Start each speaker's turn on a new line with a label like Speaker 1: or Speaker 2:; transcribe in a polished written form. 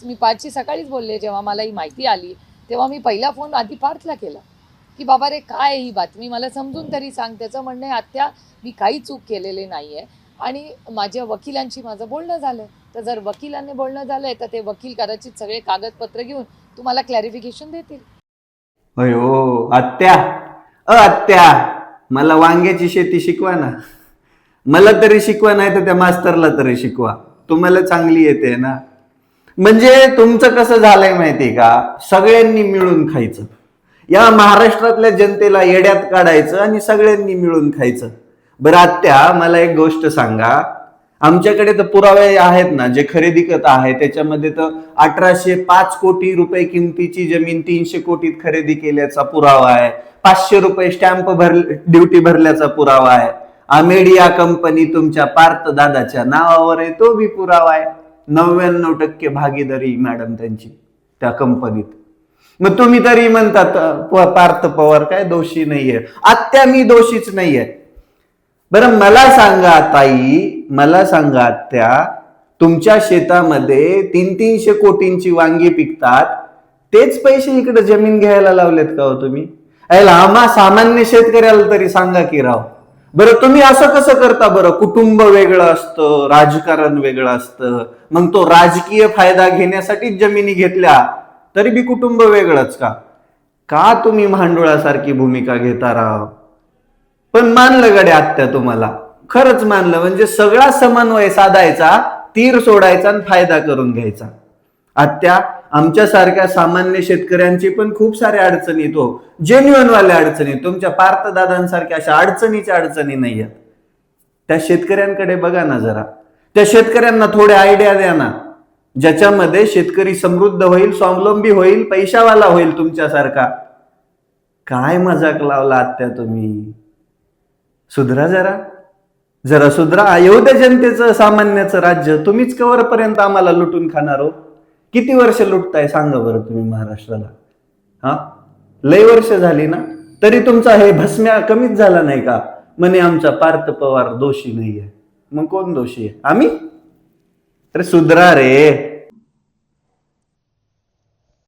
Speaker 1: मी पार्थची सकाळीच बोलले, जेव्हा मला ही माहिती आली तेव्हा मी पहिला फोन आधी पार्थला केला की बाबा रे काय ही बातमी, मला समजून तरी सांग. त्याचं म्हणणं आहे आत्या मी काही चूक केलेली नाही आहे आणि माझ्या वकिलांशी माझं बोलणं झालं. तर जर वकिलांनी बोलणं झालंय तर ते वकील कदाचित सगळे कागदपत्र घेऊन तुम्हाला क्लॅरिफिकेशन देतील.
Speaker 2: होय हो आत्या, आत्या मला वांग्याची शेती शिकवा ना. मला तरी शिकवा, नाही तर त्या मास्तरला तरी शिकवा, तुम्हाला चांगली येते ना. म्हणजे तुमचं कसं झालंय माहितीये का, सगळ्यांनी मिळून खायचं. या महाराष्ट्रातल्या जनतेला येड्यात काढायचं आणि सगळ्यांनी मिळून खायचं. बरं आत्या मला एक गोष्ट सांगा, आमच्याकडे तर पुरावे आहेत ना, जे खरेदी करत आहे त्याच्यामध्ये तर 1805 कोटी रुपये किमतीची जमीन 300 कोटीत खरेदी केल्याचा पुरावा आहे. 500 रुपये स्टॅम्प ड्युटी भरल्याचा पुरावा आहे. अमेडिया कंपनी तुमच्या पार्थ दादाच्या नावावर आहे, तो बी पुरावा आहे. 99% भागीदारी मॅडम त्यांची त्या कंपनीत. मग तुम्ही तरी म्हणतात पार्थ पवार काय दोषी नाहीये. आत्या मी दोषीच नाहीये. बरं मला सांगा ताई, मला सांगा आत्या, तुमच्या शेतामध्ये 300 कोटींची वांगी पिकतात, तेच पैसे इकडे जमीन घ्यायला लावलेत का हो तुम्ही? आम्हा सामान्य शेतकऱ्याला तरी सांगा की राव. बरं तुम्ही असं कसं करता बरं? कुटुंब वेगळं असतं, राजकारण वेगळं असतं, मग तो राजकीय फायदा घेण्यासाठी जमिनी घेतल्या तरी बी कुटुंब वेगळंच का? का तुम्ही भांडुळासारखी भूमिका घेता राव? पण मानलं गड्या आत्या तुम्हाला, खरंच मानलं. म्हणजे सगळा समन्वय साधायचा, तीर सोडायचा आणि फायदा करून घ्यायचा. आत्या आमच्यासारख्या सामान्य शेतकऱ्यांची पण खूप साऱ्या अडचणी येतो, जेन्युअन वाल्या अडचणी. तुमच्या पार्थदादांसारख्या अशा अडचणी नाही आहेत. त्या शेतकऱ्यांकडे बघा ना जरा, त्या शेतकऱ्यांना थोड्या आयडिया द्या ना, ज्याच्यामध्ये शेतकरी समृद्ध होईल, स्वावलंबी होईल, पैशावाला होईल तुमच्यासारखा. काय मजाक लावला आत्या तुम्ही? सुधरा जरा, जरा सुधरा. येऊ द्या जनतेचं, सामान्याचं राज्य. तुम्हीच कवरपर्यंत आम्हाला लुटून खाणार हो? किती वर्ष लुटताय सांगा बरं तुम्ही महाराष्ट्राला? हा, लय वर्ष झाली ना, तरी तुमचा हे भस्म्या कमीच झाला नाही का? म्हणे आमचा पार्थ पवार दोषी नाहीये. मग कोण दोषी आहे? आम्ही? अरे सुधरा रे.